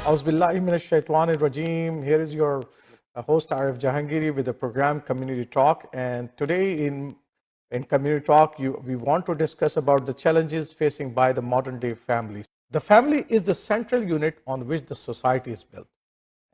Auzubillahi minash shaitanir rajim. Here is your host Arif Jahangiri with the program Community Talk. And today in Community Talk, we want to discuss about the challenges facing by the modern day families. The family is the central unit on which the society is built,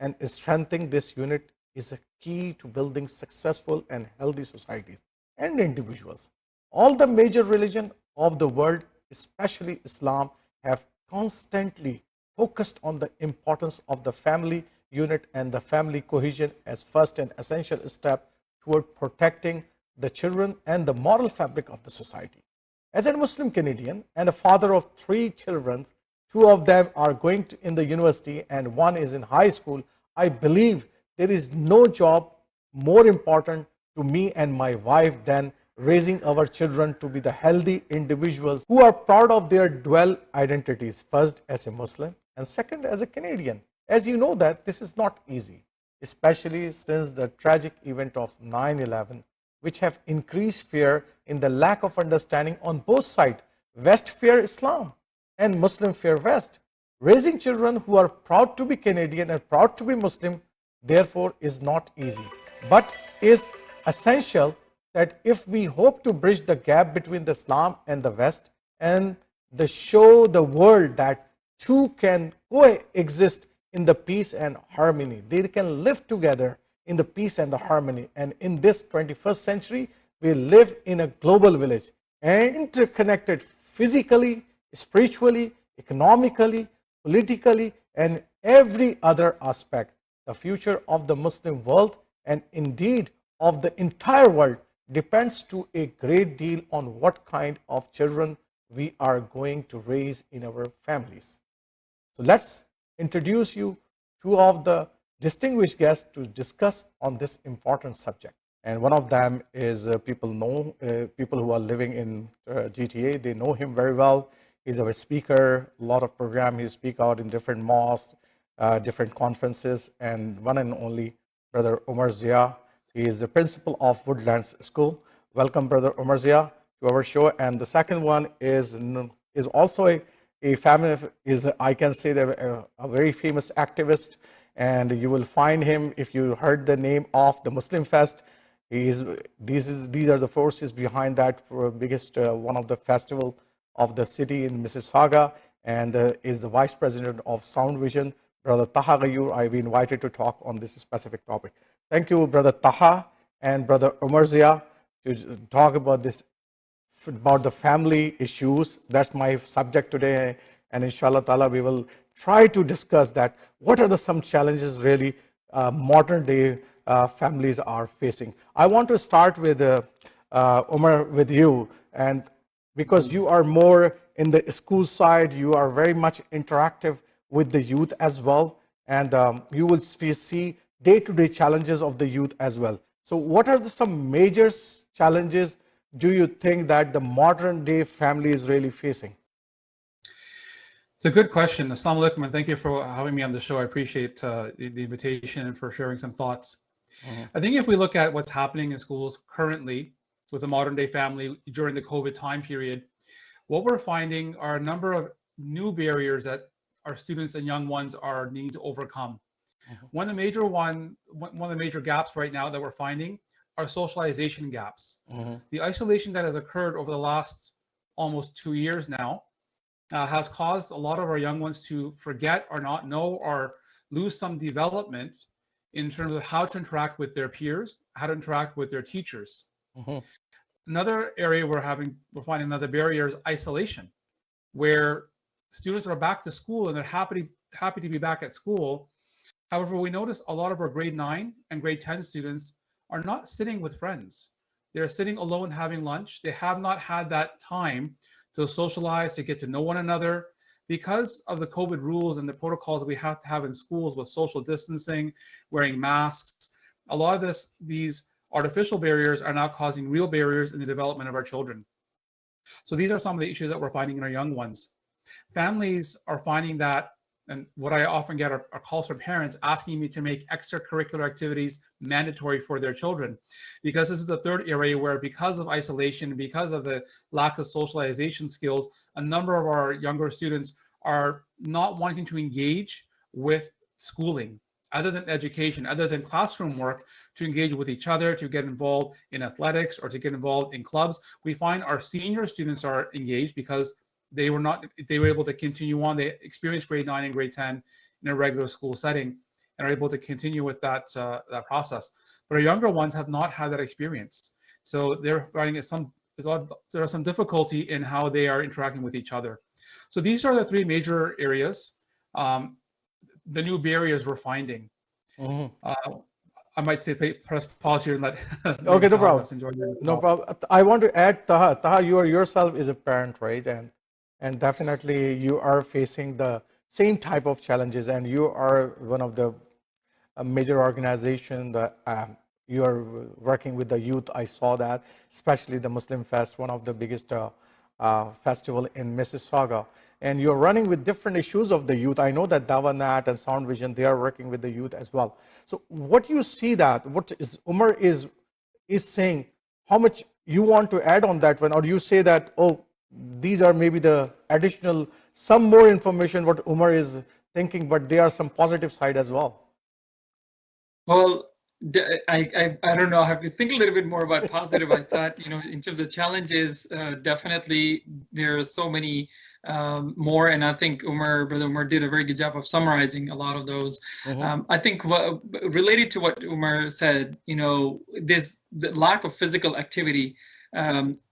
and strengthening this unit is a key to building successful and healthy societies and individuals. All the major religions of the world, especially Islam, have constantly focused on the importance of the family unit and the family cohesion as first and essential step toward protecting the children and the moral fabric of the society. As a Muslim Canadian and a father of 3 children, 2 of them are going to in the university and 1 is in high school, I believe there is no job more important to me and my wife than raising our children to be the healthy individuals who are proud of their dual identities, first as a Muslim and second as a Canadian. As you know that this is not easy, especially since the tragic event of 9/11, which have increased fear in the lack of understanding on both sides. West fear Islam and Muslim fear West. Raising children who are proud to be Canadian and proud to be Muslim, therefore, is not easy, but is essential that if we hope to bridge the gap between the Islam and the West and show the world that two can coexist in the peace and harmony, they can live together in the peace and the harmony. And in this 21st century, we live in a global village and interconnected physically, spiritually, economically, politically, and every other aspect. The future of the Muslim world and indeed of the entire world depends to a great deal on what kind of children we are going to raise in our families. So let's introduce you 2 of the distinguished guests to discuss on this important subject. And one of them is people who are living in GTA. They know him very well. He's our speaker, a lot of program. He speak out in different mosques, different conferences, and one and only Brother Umar Zia. He is the principal of Woodlands School. Welcome, Brother Umar Zia, to our show. And the second one is also a family, I can say, a very famous activist, and you will find him if you heard the name of the Muslim Fest. These are the forces behind that biggest one of the festival of the city in Mississauga, and is the vice president of Sound Vision, Brother Taha Gayur. I've been invited to talk on this specific topic. Thank you, Brother Taha and Brother Umar Zia, to talk about the family issues. That's my subject today, and inshallah ta'ala we will try to discuss that. What are some challenges really modern day families are facing? I want to start with Umar, with you, and because you are more in the school side, you are very much interactive with the youth as well, and you will see day-to-day challenges of the youth as well. So what are some major challenges do you think that the modern day family is really facing? It's a good question. Assalamu alaikum, and thank you for having me on the show. I appreciate the invitation and for sharing some thoughts. I think if we look at what's happening in schools currently with the modern day family during the COVID time period, what we're finding are a number of new barriers that our students and young ones are needing to overcome. One of the major gaps right now that we're finding are socialization gaps. The isolation that has occurred over the last almost 2 years now has caused a lot of our young ones to forget or not know or lose some development in terms of how to interact with their peers, how to interact with their teachers. Another area we're finding another barrier is isolation, where students are back to school and they're happy to be back at school. However, we notice a lot of our grade 9 and grade 10 students are not sitting with friends. They're sitting alone having lunch. They have not had that time to socialize, to get to know one another. Because of the COVID rules and the protocols that we have to have in schools with social distancing, wearing masks, a lot of these artificial barriers are now causing real barriers in the development of our children. So these are some of the issues that we're finding in our young ones. Families are finding that, and what I often get are calls from parents asking me to make extracurricular activities mandatory for their children, because this is the third area where, because of isolation, because of the lack of socialization skills, a number of our younger students are not wanting to engage with schooling, other than education, other than classroom work, to engage with each other, to get involved in athletics or to get involved in clubs. We find our senior students are engaged because they were able to continue on. They experienced grade 9 and grade 10 in a regular school setting and are able to continue with that process. But our younger ones have not had that experience. So they're finding there are some difficulty in how they are interacting with each other. So these are the three major areas, the new barriers we're finding. I might say press pause here and let Okay, no problem. enjoy the No problem. I want to add, Taha. Taha, you are yourself is a parent, right? And definitely you are facing the same type of challenges, and you are one of the major organization that you are working with the youth. I saw that, especially the Muslim Fest, one of the biggest festival in Mississauga. And you're running with different issues of the youth. I know that Davanat and Sound Vision, they are working with the youth as well. So what you see that, what is Umar is saying, how much you want to add on that one, or you say that, oh, these are maybe the additional, some more information what Umar is thinking, but there are some positive side as well. Well, I don't know. I have to think a little bit more about positive. I thought, in terms of challenges, definitely there are so many more, and I think Brother Umar did a very good job of summarizing a lot of those. I think related to what Umar said, this the lack of physical activity,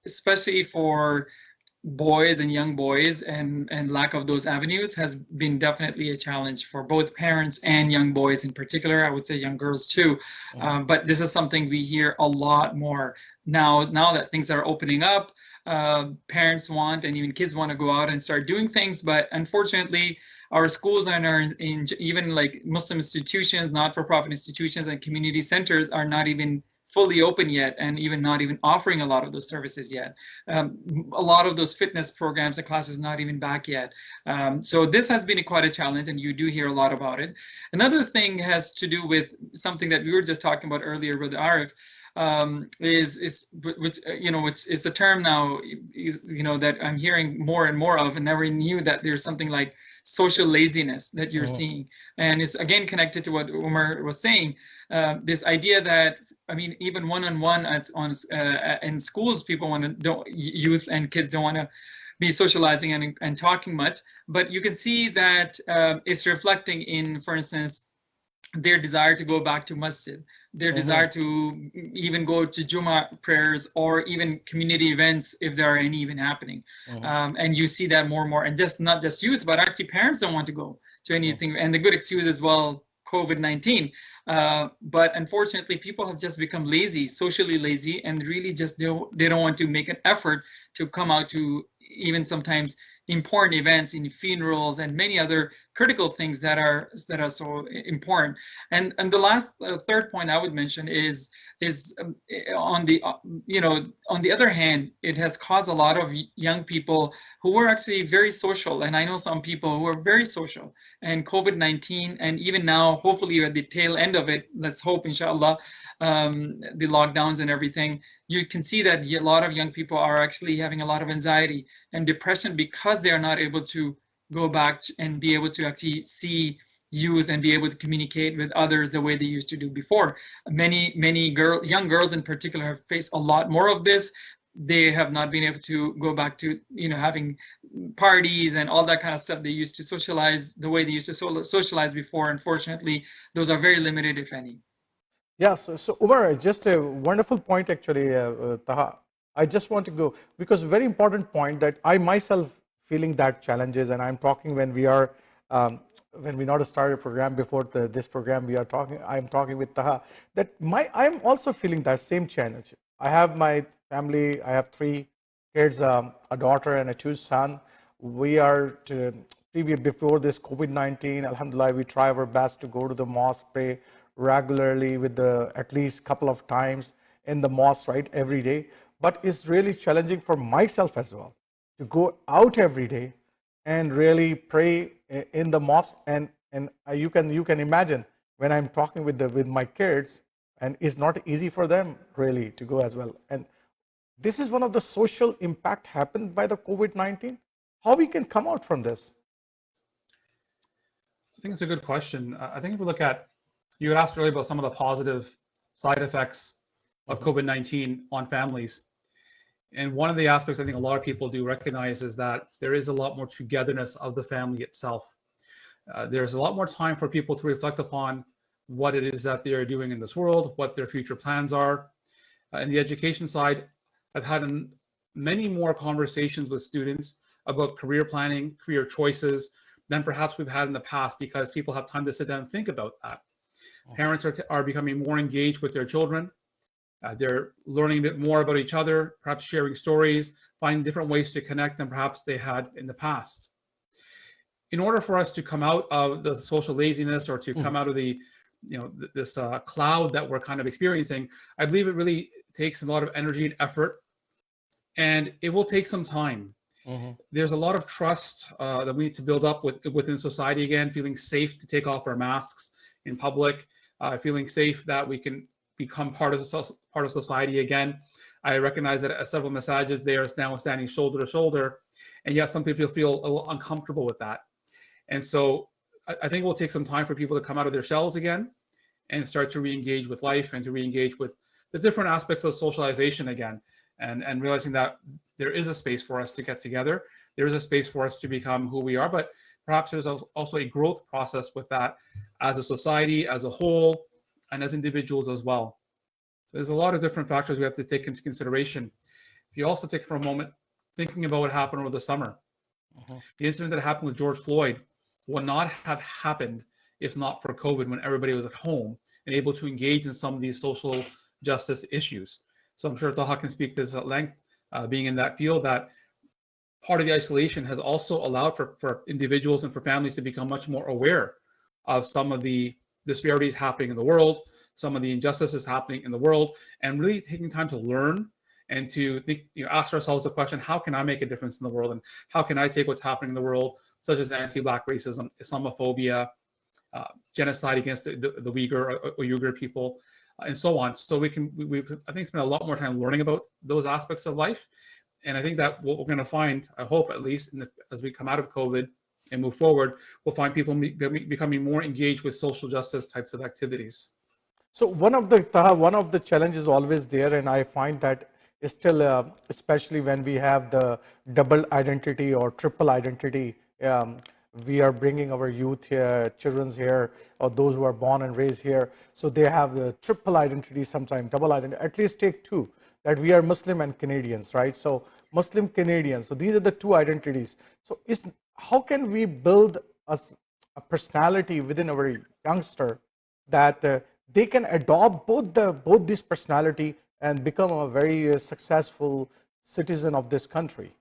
especially for boys and young boys, and lack of those avenues has been definitely a challenge for both parents and young boys in particular. I would say young girls too. But this is something we hear a lot more now that things are opening up. Parents want, and even kids want to go out and start doing things, but unfortunately our schools and in even like Muslim institutions, not-for-profit institutions, and community centers are not even fully open yet, and even not even offering a lot of those services yet. A lot of those fitness programs and classes not even back yet. So this has been quite a challenge, and you do hear a lot about it. Another thing has to do with something that we were just talking about earlier with Arif, it's a term now, that I'm hearing more and more of, and never knew that there's something like social laziness that you're seeing. And it's again connected to what Umar was saying, this idea that, even one-on-one in schools, people youth and kids don't want to be socializing and talking much, but you can see that it's reflecting in, for instance, their desire to go back to masjid, their desire to even go to Jummah prayers, or even community events if there are any even happening. And you see that more and more, and not just youth, but actually parents don't want to go to anything. And the good excuse as well, COVID-19. But unfortunately, people have just become lazy, socially lazy, and really just they don't want to make an effort to come out to even sometimes important events, in funerals and many other critical things that are so important. And the last third point I would mention is on the other hand, it has caused a lot of young people who were actually very social, and I know some people who are very social, and COVID-19, and even now, hopefully you're at the tail end of it, let's hope, inshallah, the lockdowns and everything, you can see that a lot of young people are actually having a lot of anxiety and depression because they are not able to go back and be able to actually see youth and be able to communicate with others the way they used to do before. Many young girls in particular have faced a lot more of this. They have not been able to go back to having parties and all that kind of stuff they used to socialize the way they used to socialize before. Unfortunately, those are very limited, if any. Yes, so Umar, just a wonderful point actually, Taha. I just want to go, because very important point that I myself feeling that challenges, and I'm talking when we are, when we not started a program before this program, I'm talking with Taha, that I'm also feeling that same challenge. I have my family, I have 3 kids, a daughter and 2 sons. We are, before this COVID-19, alhamdulillah, we try our best to go to the mosque, pray regularly with at least couple of times in the mosque, right, every day. But it's really challenging for myself as well to go out every day and really pray in the mosque. And you can imagine when I'm talking with my kids, and it's not easy for them really to go as well. And this is one of the social impact happened by the COVID-19. How we can come out from this? I think it's a good question. I think if we look at, you had asked earlier about some of the positive side effects of COVID-19 on families. And one of the aspects I think a lot of people do recognize is that there is a lot more togetherness of the family itself. There's a lot more time for people to reflect upon what it is that they're doing in this world, what their future plans are. In the education side, I've had many more conversations with students about career planning, career choices than perhaps we've had in the past, because people have time to sit down and think about that. Parents are becoming more engaged with their children. They're learning a bit more about each other, perhaps sharing stories, finding different ways to connect than perhaps they had in the past. In order for us to come out of the social laziness, or to come out of the, this cloud that we're kind of experiencing, I believe it really takes a lot of energy and effort, and it will take some time. There's a lot of trust that we need to build up within society again, feeling safe to take off our masks in public, feeling safe that we can become part of society again. I recognize that at several massages they are now standing shoulder to shoulder, and yet some people feel a little uncomfortable with that. And so I think it will take some time for people to come out of their shells again and start to re-engage with life, and to re-engage with the different aspects of socialization again, and realizing that there is a space for us to get together. There is a space for us to become who we are, but perhaps there's also a growth process with that as a society, as a whole, and as individuals as well. So there's a lot of different factors we have to take into consideration. If you also take for a moment thinking about what happened over the summer, the incident that happened with George Floyd would not have happened if not for COVID, when everybody was at home and able to engage in some of these social justice issues. So I'm sure Taha can speak to this at length, being in that field, that part of the isolation has also allowed for individuals and for families to become much more aware of some of the disparities happening in the world, some of the injustices happening in the world, and really taking time to learn and to think, ask ourselves the question, how can I make a difference in the world? And how can I take what's happening in the world, such as anti-Black racism, Islamophobia, genocide against the Uyghur or Uyghur people, and so on. So we've I think spent a lot more time learning about those aspects of life. And I think that what we're going to find, I hope at least, as we come out of COVID and move forward, we'll find people becoming more engaged with social justice types of activities. So one of the challenges always there, and I find that is still, especially when we have the double identity or triple identity, we are bringing our youth here, children's here, or those who are born and raised here. So they have the triple identity, sometimes double identity. At least take two, that we are Muslim and Canadians, right? So Muslim Canadians. So these are the two identities. So how can we build a personality within our youngster that they can adopt both this personality and become a very successful citizen of this country?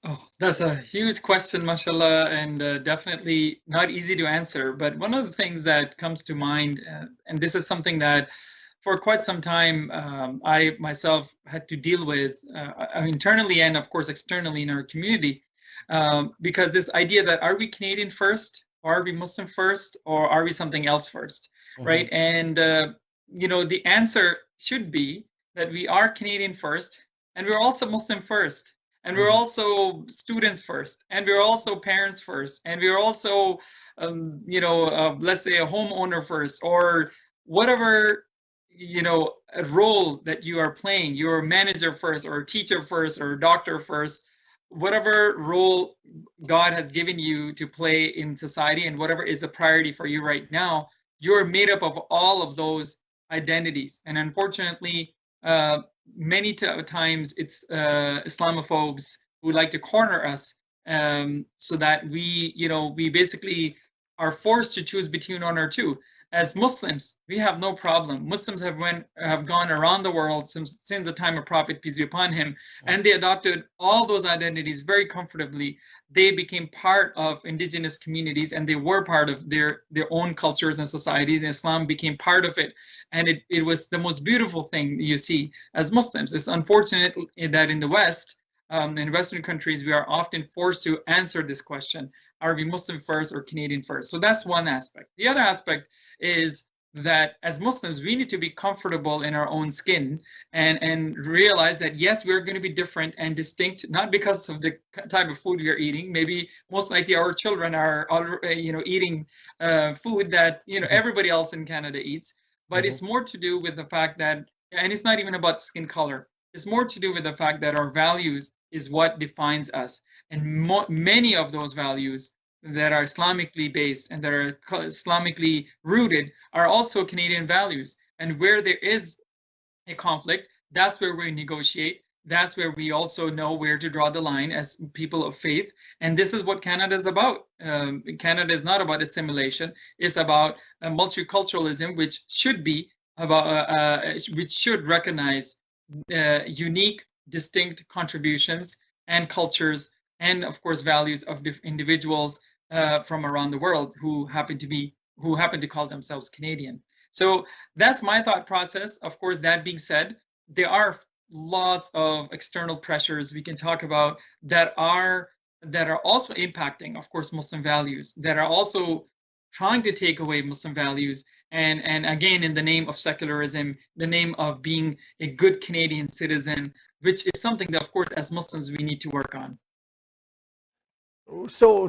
Oh, that's a huge question, mashallah, and definitely not easy to answer. But one of the things that comes to mind, and this is something that for quite some time I myself had to deal with internally and of course externally in our community, because this idea that are we Canadian first, or are we Muslim first, or are we something else first, right? And the answer should be that we are Canadian first, and we're also Muslim first. And we're also students first, and we're also parents first, and we're also, let's say a homeowner first, or whatever, a role that you are playing. You're a manager first, or a teacher first, or a doctor first, whatever role God has given you to play in society, and whatever is a priority for you right now, you're made up of all of those identities. And unfortunately, many times it's Islamophobes who like to corner us, so that we basically are forced to choose between one or two. As Muslims, we have no problem. Muslims have gone around the world since the time of Prophet, peace be upon him, and they adopted all those identities very comfortably. They became part of indigenous communities, and they were part of their own cultures and societies, and Islam became part of it. And it was the most beautiful thing you see as Muslims. It's unfortunate that in the West, in Western countries, we are often forced to answer this question: are we Muslim first or Canadian first? So that's one aspect. The other aspect is that as Muslims, we need to be comfortable in our own skin and realize that, yes, we're going to be different and distinct, not because of the type of food we are eating. Maybe most likely our children are, eating food that, everybody else in Canada eats. But it's more to do with the fact that, and it's not even about skin color. It's more to do with the fact that our values is what defines us. And many of those values that are Islamically based and that are Islamically rooted are also Canadian values. And where there is a conflict, that's where we negotiate. That's where we also know where to draw the line as people of faith. And this is what Canada is about. Canada is not about assimilation. It's about multiculturalism, which should be about, which should recognize unique, distinct contributions and cultures, and of course values of individuals from around the world who happen to call themselves Canadian. So that's my thought process. Of course, that being said, there are lots of external pressures we can talk about that are also impacting, of course, Muslim values, that are also trying to take away Muslim values, and again, in the name of secularism, the name of being a good Canadian citizen, which is something that, of course, as Muslims, we need to work on. So,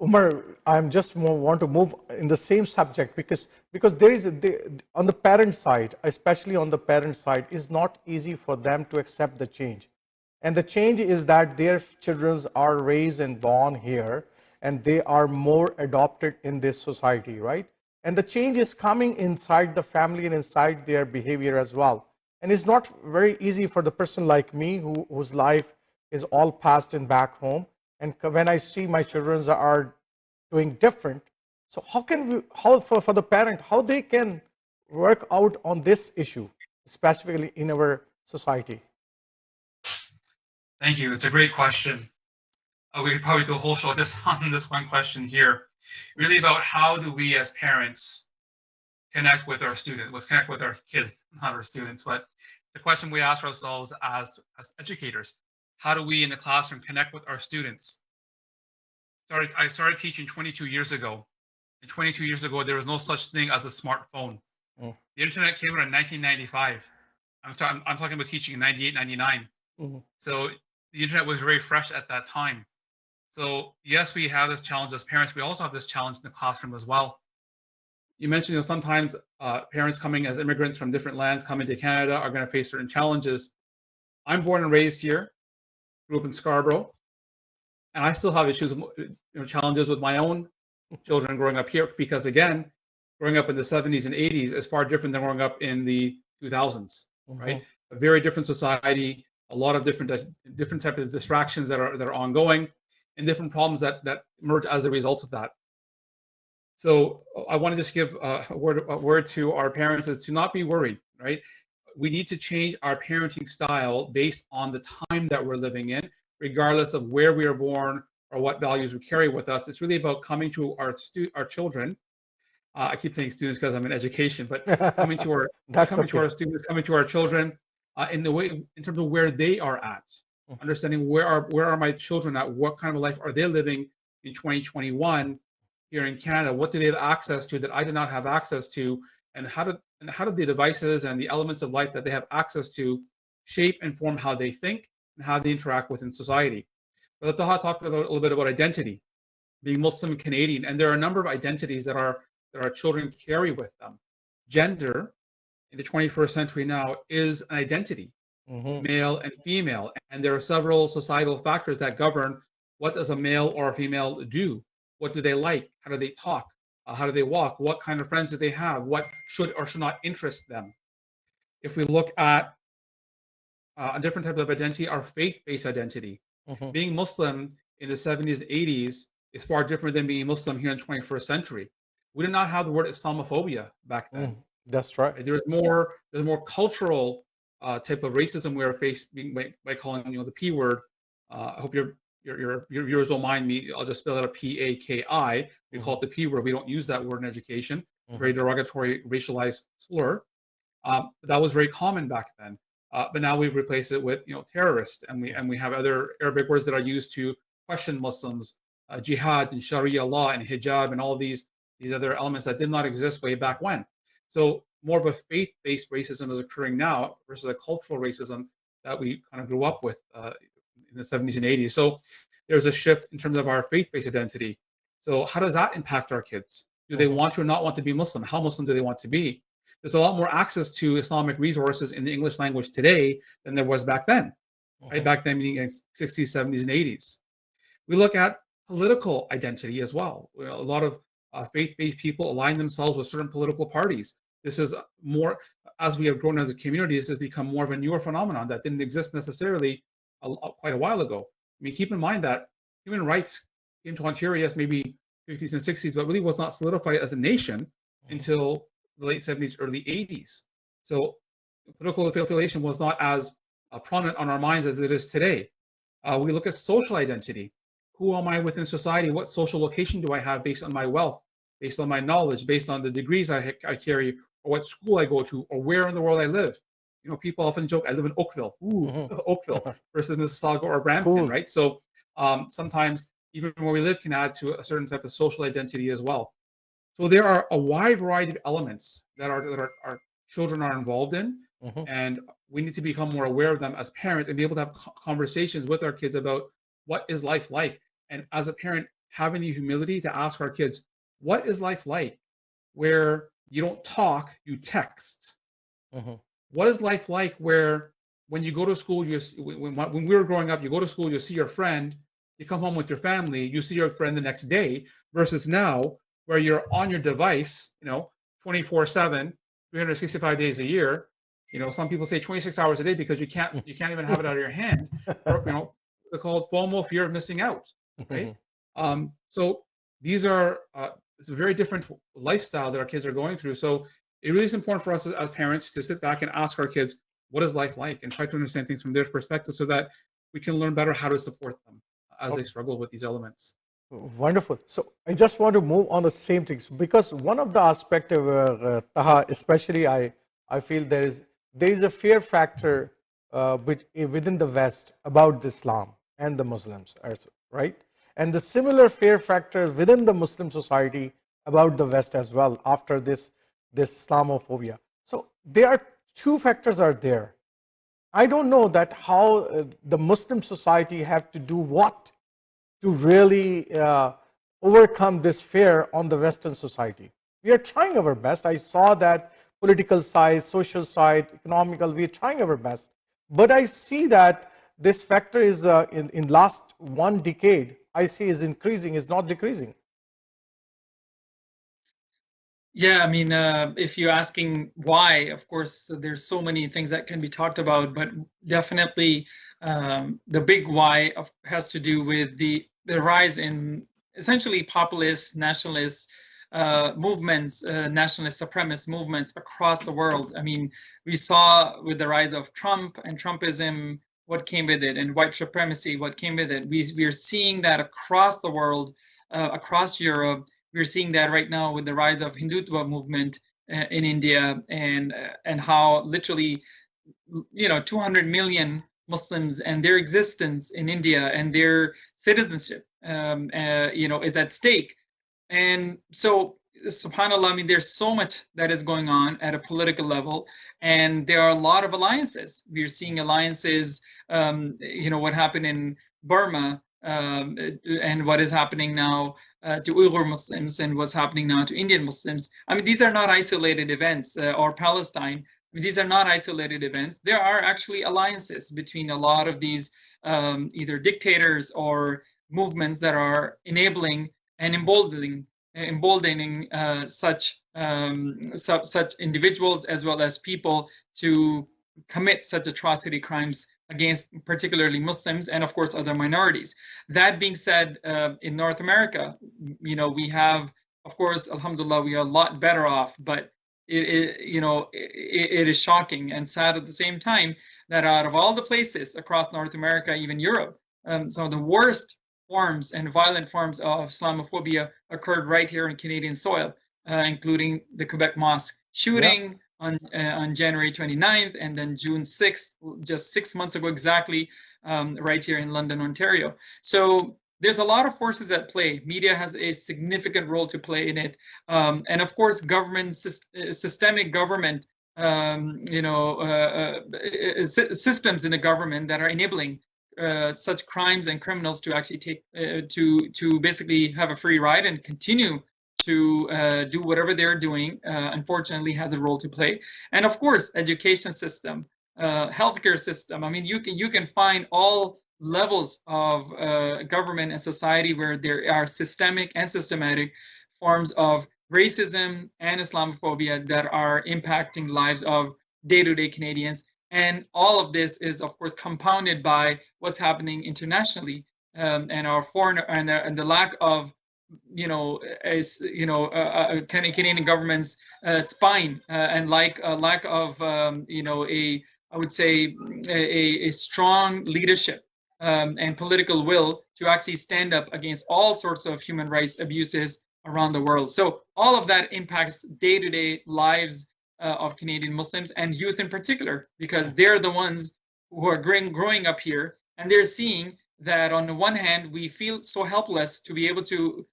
Umar, I just want to move in the same subject because there is on the parent side, especially on the parent side, it's not easy for them to accept the change, and the change is that their children are raised and born here, and they are more adopted in this society, right? And the change is coming inside the family and inside their behavior as well. And it's not very easy for the person like me whose life is all past and back home. And when I see my children are doing different, so how for the parent, how they can work out on this issue, specifically in our society? Thank you. It's a great question. We could probably do a whole show just on this one question here. Really about how do we as parents connect with our students, connect with our kids, not our students, but the question we ask ourselves as educators. How do we in the classroom connect with our students? I started teaching 22 years ago. And 22 years ago, there was no such thing as a smartphone. The internet came out in 1995. I'm talking about teaching in 98, 99. So the internet was very fresh at that time. So yes, we have this challenge as parents. We also have this challenge in the classroom as well. You mentioned, sometimes parents coming as immigrants from different lands coming to Canada are going to face certain challenges. I'm born and raised here, grew up in Scarborough, and I still have issues, challenges with my own children growing up here, because again, growing up in the 70s and 80s is far different than growing up in the 2000s, right? A very different society, a lot of different types of distractions that are ongoing, and different problems that emerge as a result of that. So I want to just give a word to our parents is to not be worried, right? We need to change our parenting style based on the time that we're living in, regardless of where we are born or what values we carry with us. It's really about coming to our children. I keep saying students because I'm in education, but coming to our to our students, coming to our children in terms of where they are at, understanding where are my children at, what kind of life are they living in 2021 here in Canada, what do they have access to that I did not have access to, and how do the devices and the elements of life that they have access to shape and form how they think and how they interact within society. But Taha talked a little bit about identity, being Muslim and Canadian, and there are a number of identities that our children carry with them. Gender in the 21st century now is an identity, male and female, and there are several societal factors that govern what does a male or a female do, what do they like, how do they talk, how do they walk, what kind of friends do they have, what should or should not interest them. If we look at a different type of identity, our faith-based identity. Being Muslim in the 70s and 80s is far different than being Muslim here in the 21st century. We did not have the word Islamophobia back then. That's right. There's more cultural type of racism we are facing by calling the P word. I hope your viewers don't mind me. I'll just spell it a PAKI. We call it the P word. We don't use that word in education. Very derogatory, racialized slur. That was very common back then. But now we've replaced it with terrorist, and we have other Arabic words that are used to question Muslims, jihad and Sharia law and hijab and all of these other elements that did not exist way back when. So more of a faith-based racism is occurring now versus a cultural racism that we kind of grew up with in the 70s and 80s. So there's a shift in terms of our faith-based identity. So how does that impact our kids? Do they want to or not want to be Muslim? How Muslim do they want to be? There's a lot more access to Islamic resources in the English language today than there was back then. Right? Back then, meaning in 60s, 70s, and 80s. We look at political identity as well. A lot of faith-based people align themselves with certain political parties. This is more, as we have grown as a community, this has become more of a newer phenomenon that didn't exist necessarily quite a while ago. I mean, keep in mind that human rights came to Ontario, yes, maybe 50s and 60s, but really was not solidified as a nation until the late 70s, early 80s. So political affiliation was not as prominent on our minds as it is today. We look at social identity. Who am I within society? What social location do I have based on my wealth, based on my knowledge, based on the degrees I carry, or what school I go to, or where in the world I live? You know, people often joke, I live in Oakville. Ooh, Oakville versus Mississauga or Brampton, cool. Right? So sometimes even where we live can add to a certain type of social identity as well. So there are a wide variety of elements that our children are involved in, and we need to become more aware of them as parents and be able to have conversations with our kids about what is life like. And as a parent, having the humility to ask our kids, what is life like where you don't talk, you text? What is life like where when you go to school, when we were growing up, you go to school, you see your friend, you come home with your family, you see your friend the next day, versus now where you're on your device, 24/7, 365 days a year. Some people say 26 hours a day because you can't even have it out of your hand. Or, they're called FOMO, fear of missing out, right? So these are it's a very different lifestyle that our kids are going through. So it really is important for us as parents to sit back and ask our kids, what is life like, and try to understand things from their perspective so that we can learn better how to support them as they struggle with these elements. Wonderful. So I just want to move on the same things, because one of the aspects of Taha, especially I feel there is a fear factor within the West about Islam and the Muslims, right? And the similar fear factor within the Muslim society about the West as well after this Islamophobia. So there are two factors are there. I don't know that how the Muslim society have to do what to really overcome this fear on the Western society. We are trying our best. I saw that political side, social side, economical, we are trying our best. But I see that this factor is in last one decade, I see is increasing, is not decreasing. Yeah, I mean, if you're asking why, of course, there's so many things that can be talked about, but definitely the big why has to do with the rise in essentially populist, nationalist movements, nationalist supremacist movements across the world. I mean, we saw with the rise of Trump and Trumpism, what came with it, and white supremacy, what came with it. We are seeing that across the world, across Europe. We're seeing that right now with the rise of Hindutva movement in India, and how literally, 200 million Muslims and their existence in India and their citizenship, is at stake. And so, subhanAllah, I mean, there's so much that is going on at a political level, and there are a lot of alliances. We're seeing alliances, what happened in Burma, and what is happening now to Uyghur Muslims, and what's happening now to Indian Muslims. I mean, these are not isolated events, or Palestine. I mean, these are not isolated events. There are actually alliances between a lot of these either dictators or movements that are enabling and emboldening such individuals as well as people to commit such atrocity crimes against particularly Muslims and of course other minorities. That being said, in North America, we have, of course, alhamdulillah, we are a lot better off, but it is shocking and sad at the same time that out of all the places across North America, even Europe, some of the worst forms and violent forms of Islamophobia occurred right here in Canadian soil, including the Quebec mosque shooting on January 29th, and then June 6th, just 6 months ago exactly, right here in London, Ontario. So there's a lot of forces at play. Media has a significant role to play in it, and of course, systemic government, systems in the government that are enabling such crimes and criminals to actually take to basically have a free ride and continue to do whatever they're doing, unfortunately has a role to play. And of course, education system, healthcare system. I mean, you can find all levels of government and society where there are systemic and systematic forms of racism and Islamophobia that are impacting lives of day-to-day Canadians. And all of this is, of course, compounded by what's happening internationally, and our foreign and the lack of Canadian government's spine, and lack of I would say a strong leadership and political will to actually stand up against all sorts of human rights abuses around the world. So all of that impacts day-to-day lives of Canadian Muslims and youth in particular, because they're the ones who are growing up here, and they're seeing that on the one hand, we feel so helpless to be able to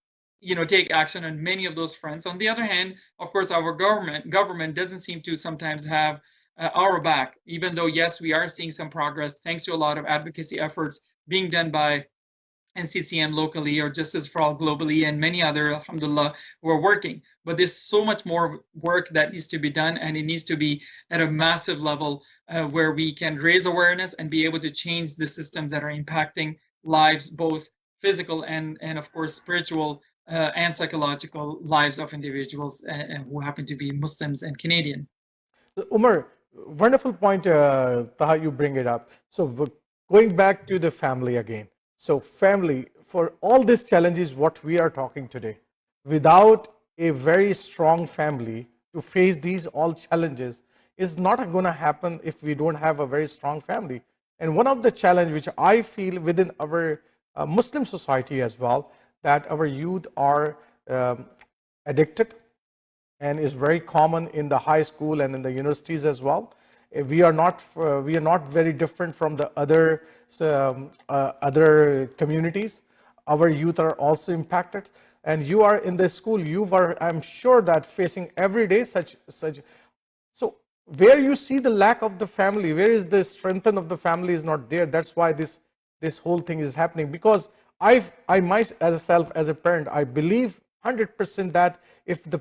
take action on many of those fronts. On the other hand, of course, our government doesn't seem to sometimes have our back, even though, yes, we are seeing some progress thanks to a lot of advocacy efforts being done by NCCM locally or Justice for All globally and many other, alhamdulillah, who are working. But there's so much more work that needs to be done, and it needs to be at a massive level where we can raise awareness and be able to change the systems that are impacting lives, both physical and of course, spiritual and psychological lives of individuals who happen to be Muslims and Canadian. Umar, wonderful point, Taha, you bring it up. So going back to the family again. So family, for all these challenges, what we are talking today, without a very strong family to face these all challenges is not going to happen if we don't have a very strong family. And one of the challenges which I feel within our Muslim society as well, that our youth are addicted, and is very common in the high school and in the universities as well. We are not very different from the other communities. Our youth are also impacted, and you are in the school. You are, I'm sure, that facing every day such. So where you see the lack of the family, where is the strength of the family is not there. That's why this whole thing is happening. Because I myself as a parent, I believe 100% that if the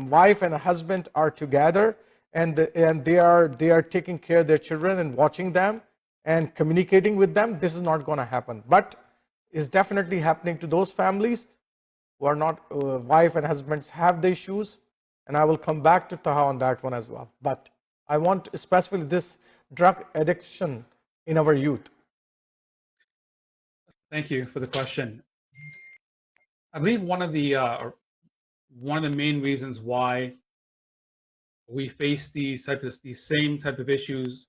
wife and a husband are together and they are taking care of their children and watching them and communicating with them, this is not going to happen. But it's definitely happening to those families who are not, wife and husbands have the issues, and I will come back to Taha on that one as well. But I want specifically this drug addiction in our youth. Thank you for the question. I believe one of the main reasons why we face these same type of issues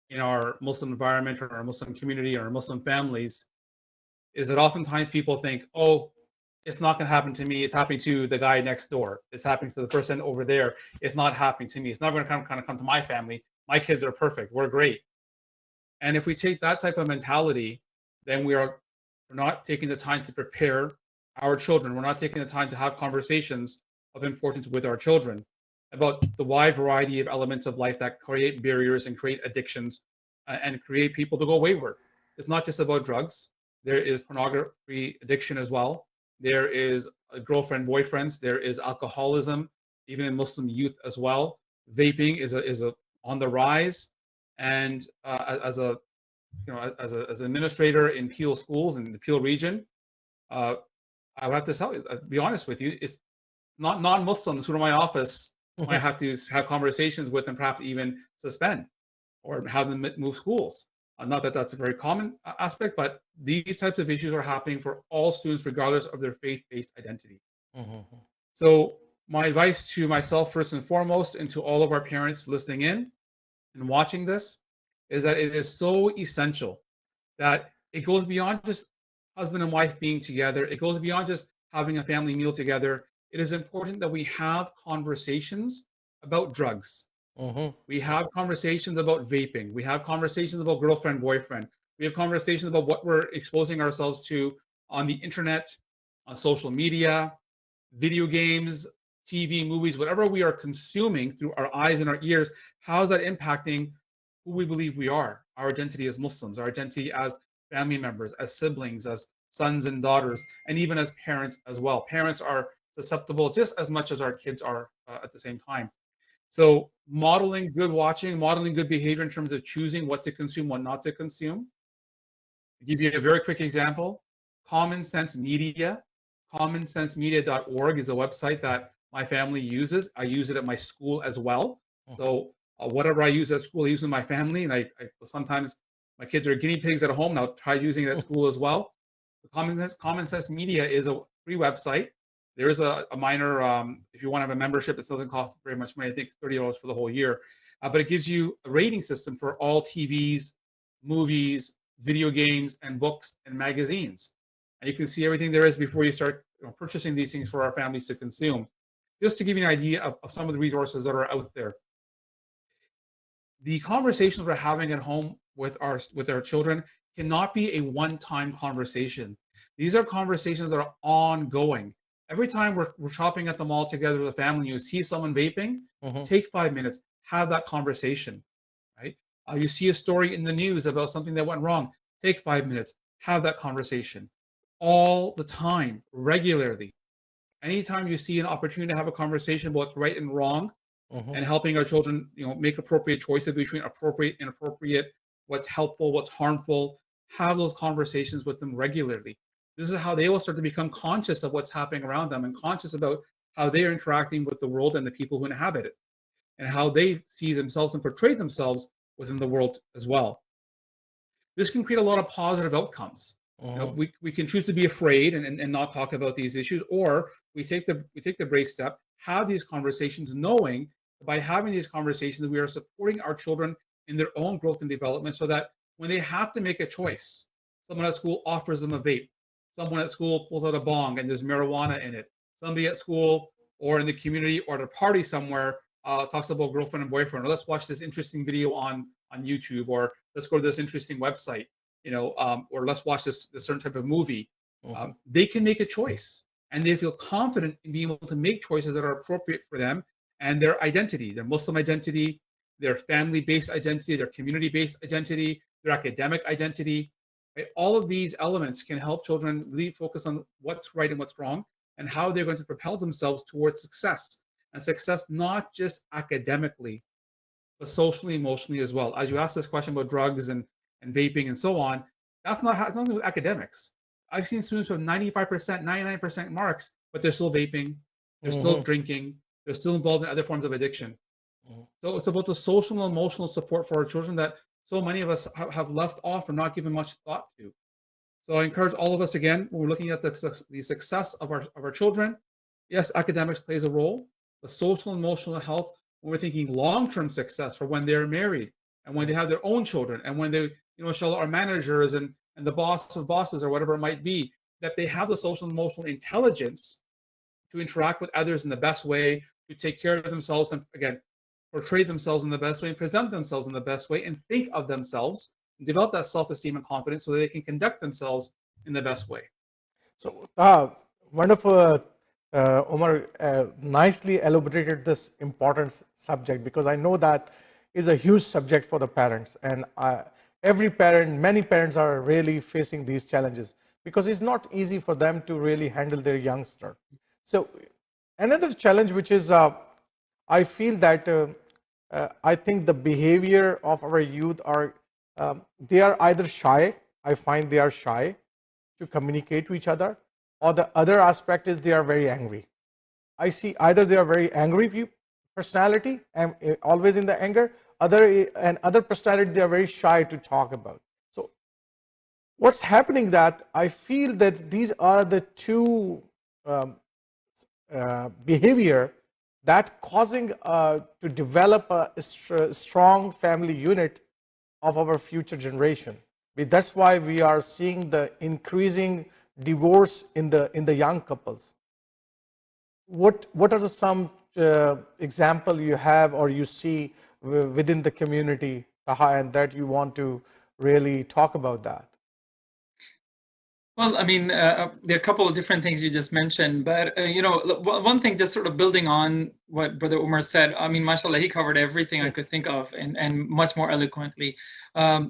in our Muslim environment or our Muslim community or our Muslim families is that oftentimes people think, oh, it's not going to happen to me. It's happening to the guy next door. It's happening to the person over there. It's not happening to me. It's not going to come to my family. My kids are perfect. We're great. And if we take that type of mentality, then we're not taking the time to prepare our children. We're not taking the time to have conversations of importance with our children about the wide variety of elements of life that create barriers and create addictions and create people to go wayward. It's not just about drugs. There is pornography addiction as well. There is girlfriend, boyfriends. There is alcoholism, even in Muslim youth as well. Vaping is on the rise. And as an administrator in Peel schools in the Peel region, I would have to tell you, be honest with you, it's not non-Muslims who are in my office I have to have conversations with and perhaps even suspend or have them move schools. Not that that's a very common aspect, but these types of issues are happening for all students regardless of their faith-based identity. Mm-hmm. So my advice to myself first and foremost, and to all of our parents listening in and watching this, is that it is so essential that it goes beyond just husband and wife being together. It goes beyond just having a family meal together. It is important that we have conversations about drugs. Mm-hmm. We have conversations about vaping. We have conversations about girlfriend, boyfriend. We have conversations about what we're exposing ourselves to on the internet, on social media, video games, TV, movies, whatever we are consuming through our eyes and our ears, how is that impacting who we believe we are, our identity as Muslims, our identity as family members, as siblings, as sons and daughters, and even as parents as well. Parents are susceptible just as much as our kids are at the same time. So modeling good watching, modeling good behavior in terms of choosing what to consume, what not to consume. I'll give you a very quick example. Common Sense Media, commonsensemedia.org is a website that my family uses. I use it at my school as well. So whatever I use at school, I use in my family, and I sometimes my kids are guinea pigs at home, and I'll try using it at school as well. Common Sense Media is a free website. There is a minor, if you want to have a membership, it doesn't cost very much money. I think $30 for the whole year. But it gives you a rating system for all TVs, movies, video games, and books and magazines. And you can see everything there is before you start purchasing these things for our families to consume. Just to give you an idea of some of the resources that are out there. The conversations we're having at home with our children cannot be a one-time conversation. These are conversations that are ongoing. Every time we're shopping at the mall together with the family, you see someone vaping, take 5 minutes, have that conversation, right? You see a story in the news about something that went wrong, take 5 minutes, have that conversation. All the time, regularly. Anytime you see an opportunity to have a conversation about what's right and wrong, and helping our children, make appropriate choices between appropriate and inappropriate, what's helpful, what's harmful, have those conversations with them regularly. This is how they will start to become conscious of what's happening around them and conscious about how they are interacting with the world and the people who inhabit it, and how they see themselves and portray themselves within the world as well. This can create a lot of positive outcomes. We can choose to be afraid and not talk about these issues, or we take the brave step, have these conversations, knowing that by having these conversations, we are supporting our children in their own growth and development, so that when they have to make a choice, someone at school offers them a vape, someone at school pulls out a bong and there's marijuana in it, somebody at school or in the community or at a party somewhere talks about girlfriend and boyfriend, or let's watch this interesting video on YouTube, or let's go to this interesting website, or let's watch this certain type of movie. They can make a choice, and they feel confident in being able to make choices that are appropriate for them and their identity, their Muslim identity, their family-based identity, their community-based identity, their academic identity. Right? All of these elements can help children really focus on what's right and what's wrong, and how they're going to propel themselves towards success. And success not just academically, but socially, emotionally as well. As you asked this question about drugs and vaping and so on, that's not nothing to do with academics. I've seen students with 95%, 99% marks, but they're still vaping, they're still drinking, they're still involved in other forms of addiction. So it's about the social and emotional support for our children that so many of us have left off or not given much thought to. So I encourage all of us, again, when we're looking at the success of our children, yes, academics plays a role, but social and emotional health, when we're thinking long-term success for when they're married and when they have their own children and when they, inshallah, are managers and the boss of bosses or whatever it might be, that they have the social and emotional intelligence to interact with others in the best way, to take care of themselves, and again, portray themselves in the best way and present themselves in the best way and think of themselves and develop that self-esteem and confidence so that they can conduct themselves in the best way. So wonderful, Omar, nicely elaborated this important subject, because I know that is a huge subject for the parents, and many parents are really facing these challenges because it's not easy for them to really handle their youngster. So another challenge, which is I feel that I think the behavior of our youth they are either shy. I find they are shy to communicate to each other, or the other aspect is they are very angry. I see either they are very angry personality and always in the anger, other personality they are very shy to talk about. So what's happening that I feel that these are the two behavior that causing to develop a strong family unit of our future generation. That's why we are seeing the increasing divorce in the young couples. What are some example you have or you see within the community, Taha, and that you want to really talk about that? Well, I mean, there are a couple of different things you just mentioned, but one thing, just sort of building on what Brother Umar said. I mean, mashallah, he covered everything I could think of, and much more eloquently.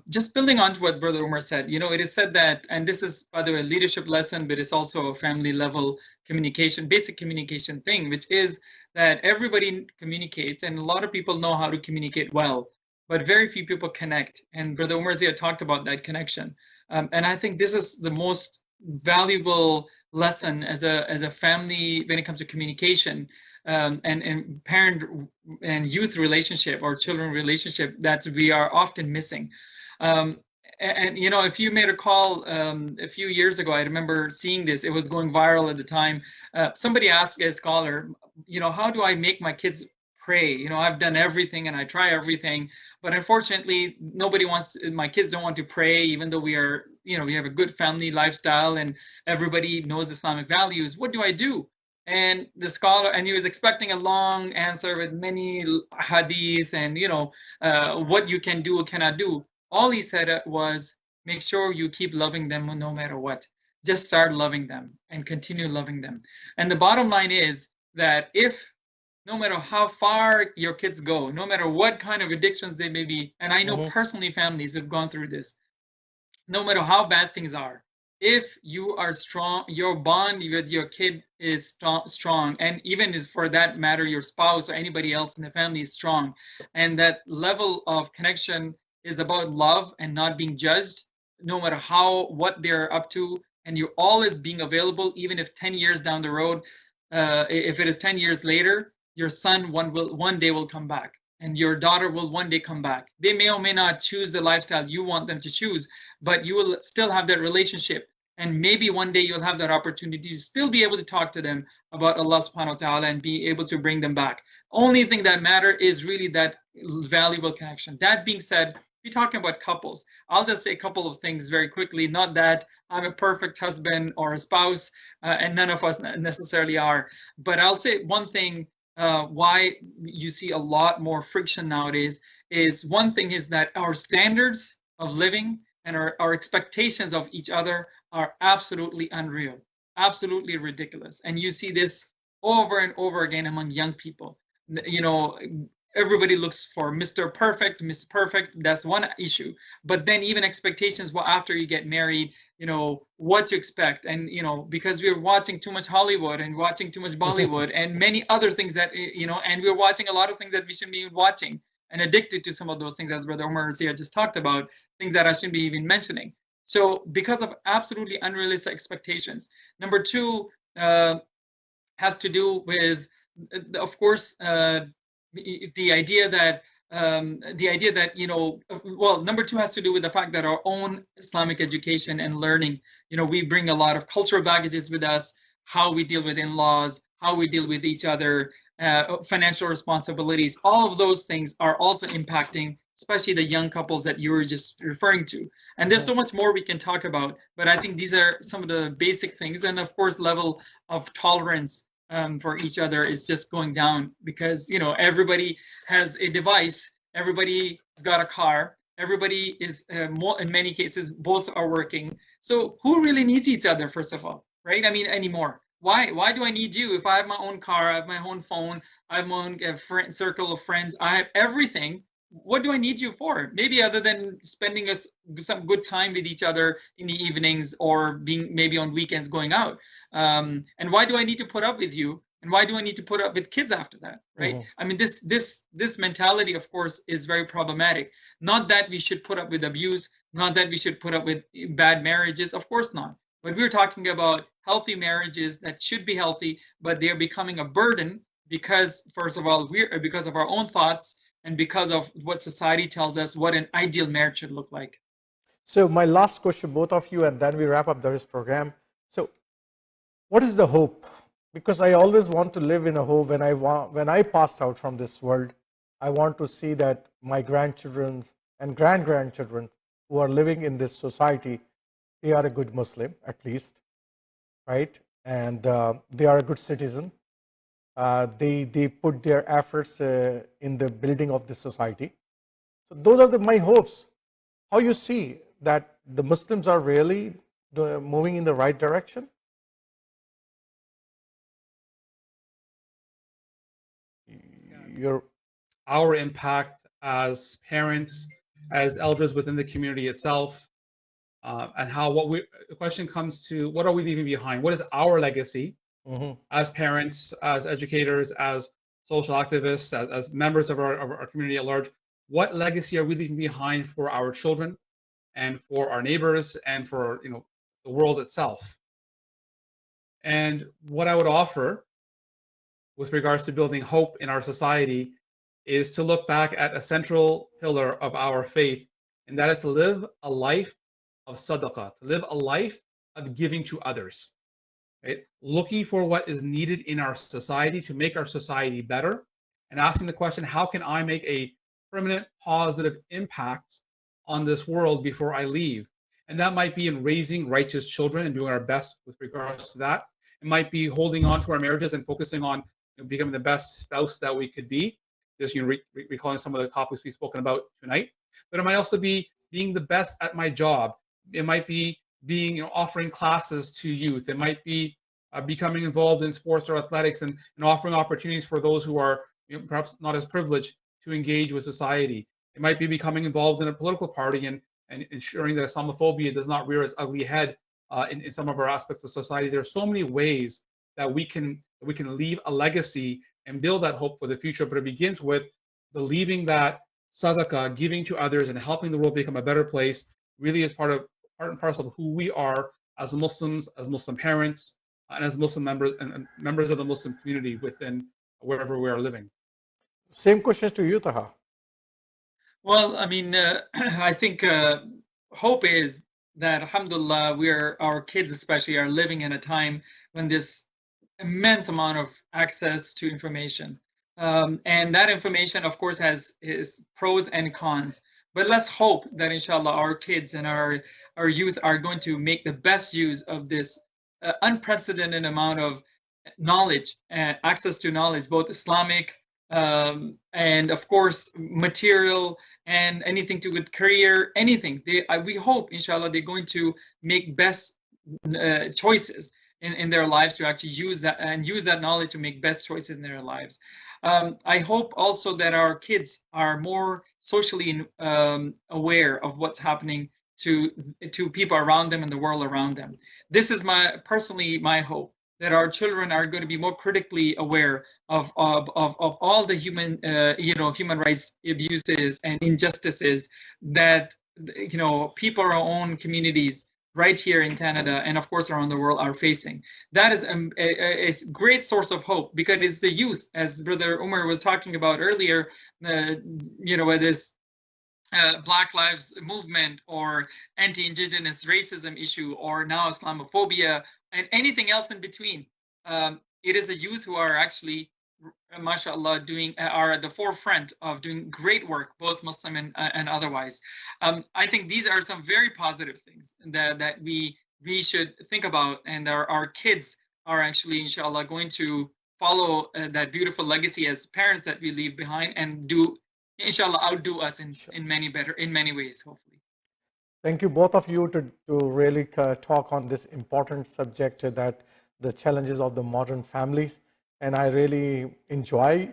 Just building on to what Brother Umar said, it is said that, and this is, by the way, a leadership lesson, but it's also a family level communication, basic communication thing, which is that everybody communicates, and a lot of people know how to communicate well, but very few people connect. And Brother Umar Zia talked about that connection. And I think this is the most valuable lesson as a family when it comes to communication, and parent and youth relationship or children relationship that we are often missing. And if you may recall, a few years ago, I remember seeing this. It was going viral at the time. Somebody asked a scholar, how do I make my kids pray? I've done everything and I try everything, but unfortunately, my kids don't want to pray, even though we have a good family lifestyle and everybody knows Islamic values. What do I do? And the scholar, and he was expecting a long answer with many hadith and, what you can do or cannot do. All he said was, make sure you keep loving them no matter what. Just start loving them and continue loving them. And the bottom line is that no matter how far your kids go, no matter what kind of addictions they may be, and I know personally families have gone through this, no matter how bad things are, if you are strong, your bond with your kid is strong, and even for that matter, your spouse or anybody else in the family is strong, and that level of connection is about love and not being judged, no matter what they're up to, and you're always being available, even if 10 years down the road, if it is 10 years later, your son one day will come back, and your daughter will one day come back. They may or may not choose the lifestyle you want them to choose, but you will still have that relationship. And maybe one day you'll have that opportunity to still be able to talk to them about Allah subhanahu wa ta'ala and be able to bring them back. Only thing that matters is really that valuable connection. That being said, we're talking about couples. I'll just say a couple of things very quickly. Not that I'm a perfect husband or a spouse, and none of us necessarily are. But I'll say one thing. Why you see a lot more friction nowadays is, one thing is that our standards of living and our expectations of each other are absolutely unreal, absolutely ridiculous. And you see this over and over again among young people. Everybody looks for Mr. Perfect, Miss Perfect. That's one issue. But then even expectations, after you get married, what to expect. And, because we're watching too much Hollywood and watching too much Bollywood and many other things that, and we're watching a lot of things that we shouldn't be watching, and addicted to some of those things, as Brother Umar Zia just talked about, things that I shouldn't be even mentioning. So because of absolutely unrealistic expectations. Number two has to do with, of course, the idea that number two has to do with the fact that our own Islamic education and learning, we bring a lot of cultural baggages with us, how we deal with in-laws, how we deal with each other, financial responsibilities. All of those things are also impacting, especially the young couples that you were just referring to. And there's so much more we can talk about, but I think these are some of the basic things. And of course, level of tolerance for each other is just going down, because everybody has a device, everybody's got a car, everybody is in many cases both are working. So who really needs each other, first of all, right? I mean, anymore. Why do I need you? If I have my own car, I have my own phone, I have my own circle of friends, I have everything. What do I need you for? Maybe other than spending some good time with each other in the evenings, or being maybe on weekends going out. And why do I need to put up with you? And why do I need to put up with kids after that, right? I mean, this mentality, of course, is very problematic. Not that we should put up with abuse, not that we should put up with bad marriages, of course not. But we're talking about healthy marriages that should be healthy, but they're becoming a burden because, first of all, because of our own thoughts, and because of what society tells us what an ideal marriage should look like. So my last question, both of you, and then we wrap up this program. So what is the hope? Because I always want to live in a hope. When I passed out from this world, I want to see that my grandchildren and grandchildren who are living in this society, they are a good Muslim, at least, right? And they are a good citizen. They put their efforts in the building of the society. So those are my hopes. How you see that the Muslims are really moving in the right direction? Our impact as parents, as elders within the community itself, and the question comes to, what are we leaving behind? What is our legacy as parents, as educators, as social activists, as members of our community at large? What legacy are we leaving behind for our children and for our neighbors and for the world itself? And what I would offer with regards to building hope in our society is to look back at a central pillar of our faith, and that is to live a life of sadaqah, to live a life of giving to others, right? Looking for what is needed in our society to make our society better, and asking the question, how can I make a permanent positive impact on this world before I leave? And that might be in raising righteous children and doing our best with regards to that. It might be holding on to our marriages and focusing on becoming the best spouse that we could be, just recalling some of the topics we've spoken about tonight. But it might also be being the best at my job. It might be being offering classes to youth. It might be becoming involved in sports or athletics and offering opportunities for those who are perhaps not as privileged to engage with society. It might be becoming involved in a political party and ensuring that Islamophobia does not rear its ugly head in some of our aspects of society. There are so many ways that we can leave a legacy and build that hope for the future, but it begins with believing that sadaqah, giving to others and helping the world become a better place, really is part and parcel of who we are as Muslims, as Muslim parents, and as Muslim members and members of the Muslim community within wherever we are living. Same questions to you, Taha. Well, I mean, I think hope is that, alhamdulillah, our kids especially are living in a time when this immense amount of access to information. And that information, of course, has its pros and cons. But let's hope that, inshallah, our kids and our youth are going to make the best use of this unprecedented amount of knowledge and access to knowledge, both Islamic and, of course, material and anything to do with career, anything. We hope, inshallah, they're going to make best choices in their lives to actually use that knowledge to make best choices in their lives. I hope also that our kids are more socially aware of what's happening to people around them and the world around them. This is personally my hope, that our children are going to be more critically aware of all the human rights abuses and injustices that people in our own communities right here in Canada and of course around the world are facing. That is a great source of hope, because it's the youth, as Brother Umar was talking about earlier, with this Black Lives Movement or anti-Indigenous racism issue, or now Islamophobia and anything else in between. It is the youth who are actually, mashallah, are at the forefront of doing great work, both Muslim and otherwise. I think these are some very positive things that we should think about, and our kids are actually, inshallah, going to follow that beautiful legacy as parents that we leave behind, and inshallah, outdo us in many ways, hopefully. Thank you, both of you, to really talk on this important subject, that the challenges of the modern families. And I really enjoy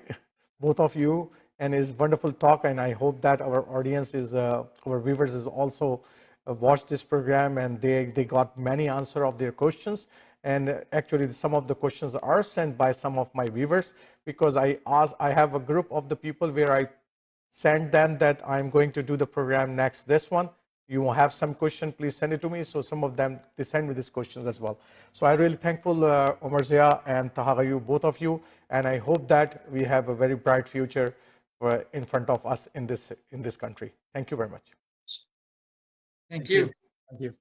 both of you, and it's wonderful talk. And I hope that our audience our viewers is also watched this program, and they got many answers of their questions. And actually, some of the questions are sent by some of my viewers, because I have a group of the people where I send them that I'm going to do the program next. This one, you will have some question, please send it to me. So some of them, they send me these questions as well. So I'm really thankful, Omar Zia and Taha, both of you. And I hope that we have a very bright future in front of us in this country. Thank you very much. Thank you. Thank you.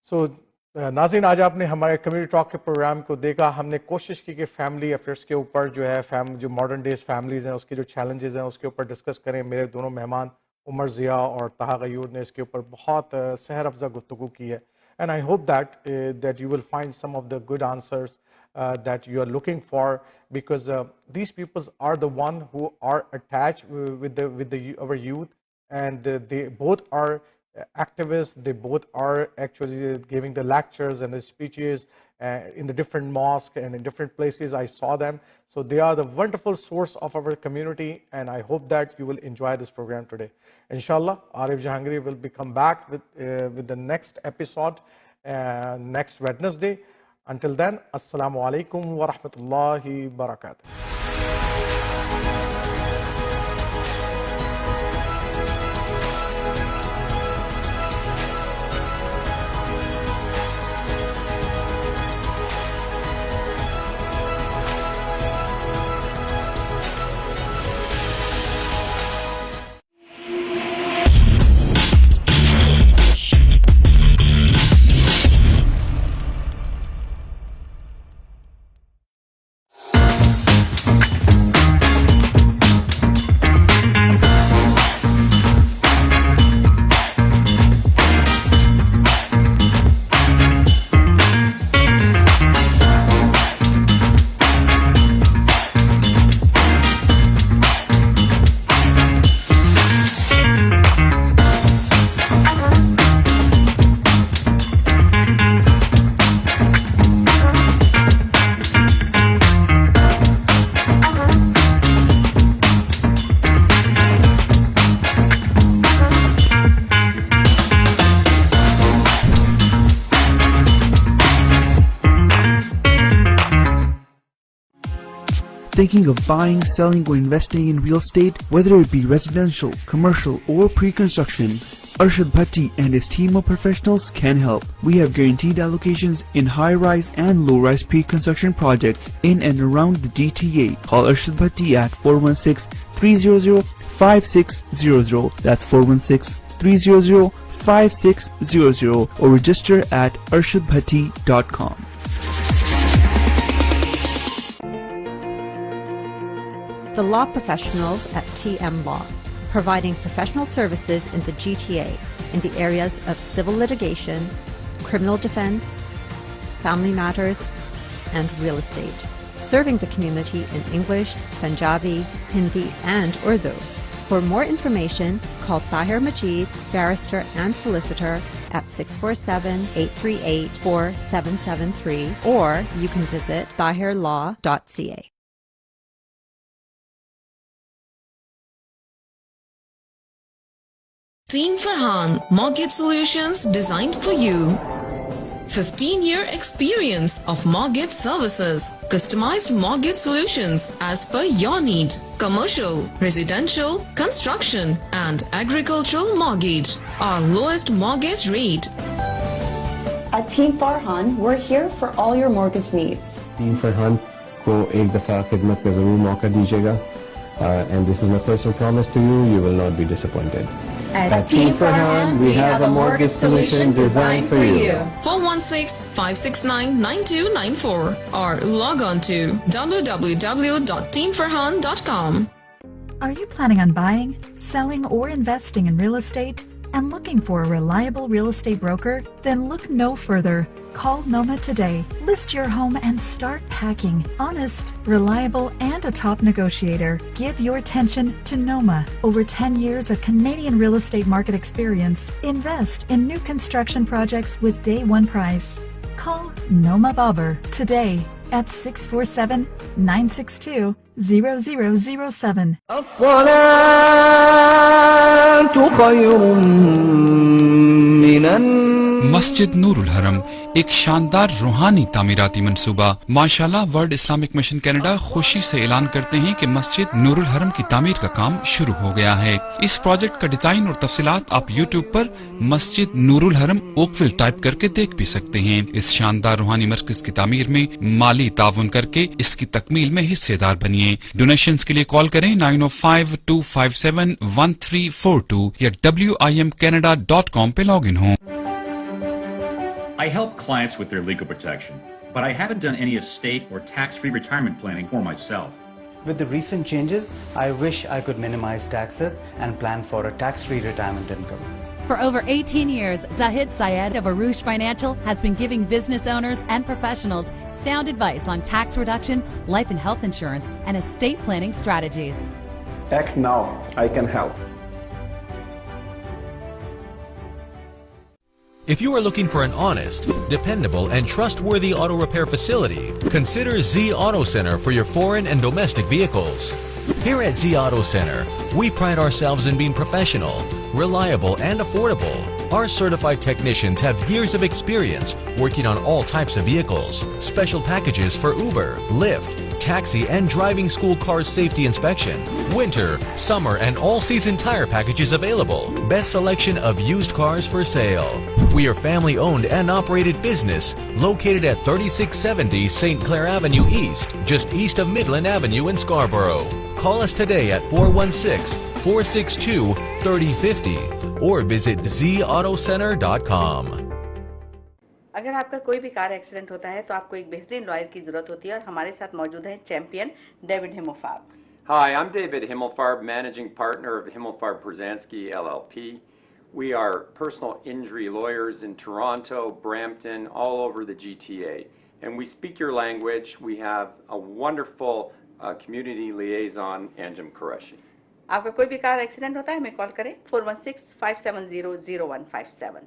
So नाज़रीन, आज आपने हमारे community talk के programme को देखा। हमने कोशिश की कि फैमिली अफेयर्स के ऊपर जो है जो मॉडर्न डेज फैमिलीज़ हैं उसके जो चैलेंजेस हैं उसके ऊपर डिस्कस करें। मेरे दोनों मेहमान उमर ज़िया और ताहा गयूर ने इसके ऊपर बहुत सहर अफ़ज़ा गुफ्तगू की है। And I hope that you will find some of the good answers that you are looking for, because these people are the one who are attached with our youth, and they both are activists. They both are actually giving the lectures and the speeches in the different mosques and in different places. I saw them. So they are the wonderful source of our community, and I hope that you will enjoy this program today. Inshallah, Arif Jahangiri will come back with the next episode next Wednesday. Until then, Assalamu alaikum wa rahmatullahi wa barakatuh. Thinking of buying, selling, or investing in real estate, whether it be residential, commercial, or pre-construction, Arshad Bhatti and his team of professionals can help. We have guaranteed allocations in high-rise and low-rise pre-construction projects in and around the GTA. Call Arshad Bhatti at 416-300-5600. That's 416-300-5600, or register at arshadbhatti.com. The law professionals at TM Law, providing professional services in the GTA in the areas of civil litigation, criminal defense, family matters, and real estate. Serving the community in English, Punjabi, Hindi, and Urdu. For more information, call Tahir Majid, barrister and solicitor at 647-838-4773, or you can visit tahirlaw.ca. Team Farhan, mortgage solutions designed for you. 15-year experience of mortgage services. Customized mortgage solutions as per your need. Commercial, residential, construction, and agricultural mortgage. Our lowest mortgage rate. At Team Farhan, we're here for all your mortgage needs. Team Farhan को एक दफा खिदमत का जरूर मौका दीजिएगा. And this is my personal promise to you, you will not be disappointed. At Team Farhan, we have a mortgage solution designed for you. 416-569-9294 or log on to www.teamfarhan.com. Are you planning on buying, selling, or investing in real estate and looking for a reliable real estate broker? Then look no further. Call Noma today. List your home and start packing. Honest, reliable, and a top negotiator. Give your attention to Noma. Over 10 years of Canadian real estate market experience. Invest in new construction projects with day one price. Call Noma Babur today at 647-962-0007. मस्जिद नूरुल हरम एक शानदार रूहानी तामीराती मंसूबा। माशाल्लाह world Islamic mission Canada खुशी से ऐलान करते हैं कि मस्जिद नूरुल हरम की तामीर का काम शुरू हो गया है। इस प्रोजेक्ट का डिजाइन और तफसीलात आप यूट्यूब पर मस्जिद नूरुल हरम ओकविल टाइप करके देख भी सकते हैं। इस शानदार रूहानी मरकज की तामीर में माली ताउन करके इसकी तकमील में हिस्सेदार बनिए। डोनेशंस के लिए कॉल करें 9052571342 या WIMcanada.com पे लॉग इन हो। I help clients with their legal protection, but I haven't done any estate or tax-free retirement planning for myself. With the recent changes, I wish I could minimize taxes and plan for a tax-free retirement income. For over 18 years, Zahid Syed of Arush Financial has been giving business owners and professionals sound advice on tax reduction, life and health insurance, and estate planning strategies. Act now. I can help. If you are looking for an honest, dependable, and trustworthy auto repair facility, consider Z Auto Center for your foreign and domestic vehicles. Here at Z Auto Center, we pride ourselves in being professional, reliable, and affordable. Our certified technicians have years of experience working on all types of vehicles. Special packages for Uber, Lyft, taxi, and driving school car safety inspection. Winter, summer, and all-season tire packages available. Best selection of used cars for sale. We are family-owned and operated business located at 3670 St. Clair Avenue East, just east of Midland Avenue in Scarborough. Call us today at 416-462-3050 or visit zautocenter.com. अगर आपका कोई भी car accident होता है तो आपको एक बेहतरीन लॉयर की जरूरत होती है और हमारे साथ मौजूद हैं चैंपियन डेविड हिमोफार्ब. Hi, I'm David Himmelfarb, managing partner of Himmelfarb Brzezinski LLP. We are personal injury lawyers in Toronto, Brampton, all over the GTA. And we speak your language. We have a wonderful community liaison, Anjum Qureshi. आपका कोई भी car accident होता है हमें call करें 416-570-0157.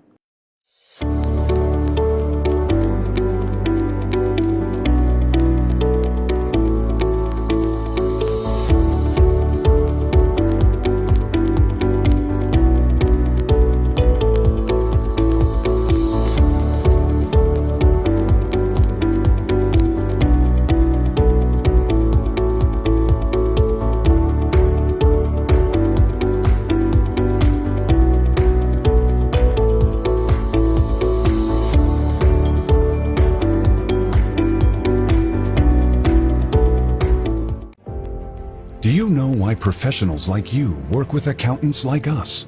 Do you know why professionals like you work with accountants like us?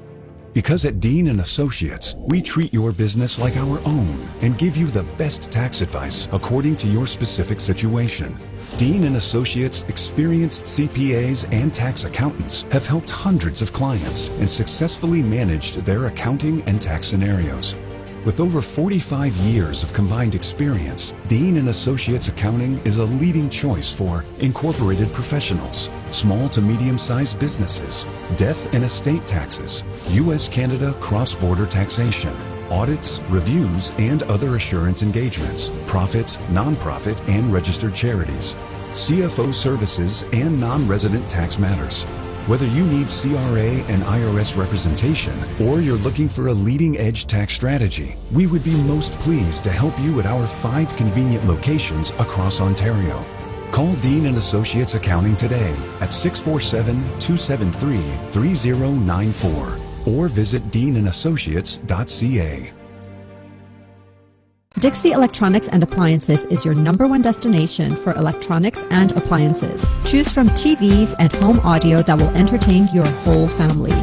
Because at Dean & Associates, we treat your business like our own and give you the best tax advice according to your specific situation. Dean & Associates' experienced CPAs and tax accountants have helped hundreds of clients and successfully managed their accounting and tax scenarios. With over 45 years of combined experience, Dean & Associates Accounting is a leading choice for incorporated professionals, small to medium-sized businesses, death and estate taxes, U.S.-Canada cross-border taxation, audits, reviews, and other assurance engagements, profit, non-profit, and registered charities, CFO services, and non-resident tax matters. Whether you need CRA and IRS representation or you're looking for a leading-edge tax strategy, we would be most pleased to help you at our 5 convenient locations across Ontario. Call Dean & Associates Accounting today at 647-273-3094 or visit deanassociates.ca. Dixie Electronics and Appliances is your #1 destination for electronics and appliances. Choose from TVs and home audio that will entertain your whole family,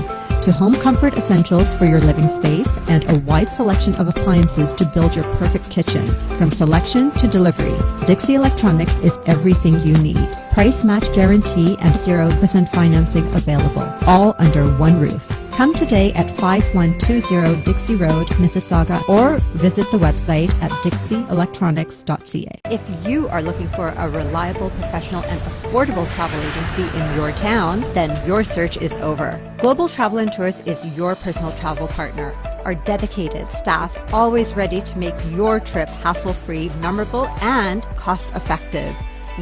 to home comfort essentials for your living space, and a wide selection of appliances to build your perfect kitchen. From selection to delivery, Dixie Electronics is everything you need. Price match guarantee and 0% financing available, all under one roof. Come today at 5120 Dixie Road, Mississauga, or visit the website at dixieelectronics.ca. If you are looking for a reliable, professional, and affordable travel agency in your town, then your search is over. Global Travel and Tours is your personal travel partner. Our dedicated staff, always ready to make your trip hassle-free, memorable, and cost-effective.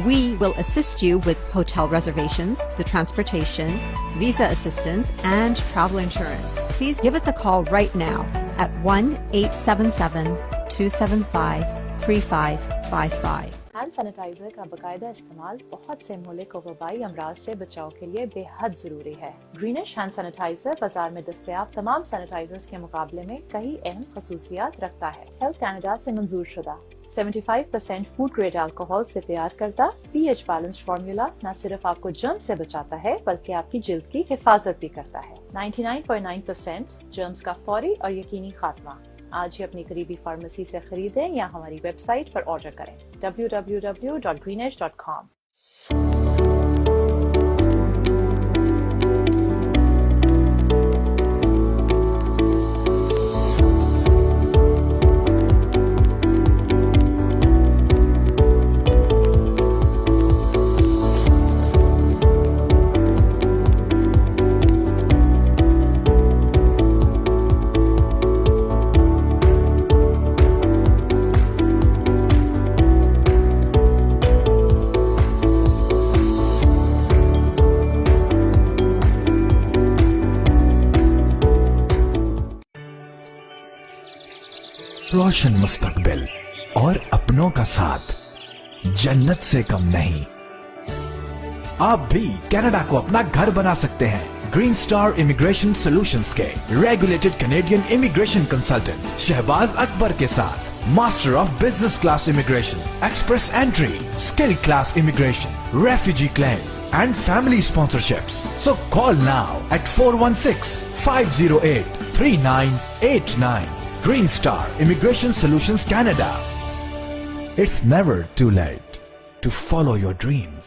We will assist you with hotel reservations, the transportation, visa assistance, and travel insurance. Please give us a call right now at 1-877-275-3555. Hand sanitiser का बाकायदा इस्तेमाल बहुत से मुहलिक और वबाई अमराज से बचाव के लिए बेहद जरूरी है. ग्रीनिश हैंड सैनिटाइजर बाजार में दस्तयाब तमाम सैनिटाइजर्स के मुकाबले में कई अहम खसूसियात रखता है. हेल्थ कनाडा से मंजूर शुदा 75% फूड ग्रेड अल्कोहल से तैयार करता pH बैलेंस्ड फार्मूला न सिर्फ आपको जर्म से बचाता है बल्कि आपकी जिल्द की हिफाजत भी करता है. 99.9% जर्म्स का फौरी और यकीनी खात्मा. आज ही अपनी करीबी फार्मेसी से खरीदें या हमारी वेबसाइट पर ऑर्डर करें www.greenish.com. रोशन मुस्तकबिल और अपनों का साथ जन्नत से कम नहीं। आप भी कनाडा को अपना घर बना सकते हैं। ग्रीन स्टार इमिग्रेशन सॉल्यूशंस के regulated Canadian immigration consultant Shahbaz Akbar के साथ master of business class immigration, express entry, skill class immigration, refugee claims and family sponsorships. So call now at 416-508-3989. Green Star Immigration Solutions Canada. It's never too late to follow your dreams.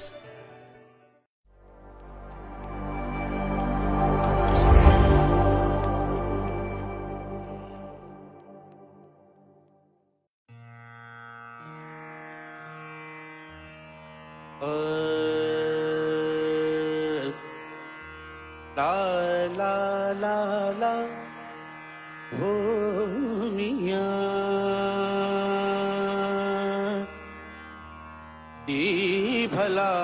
La la la la ho miya di bhala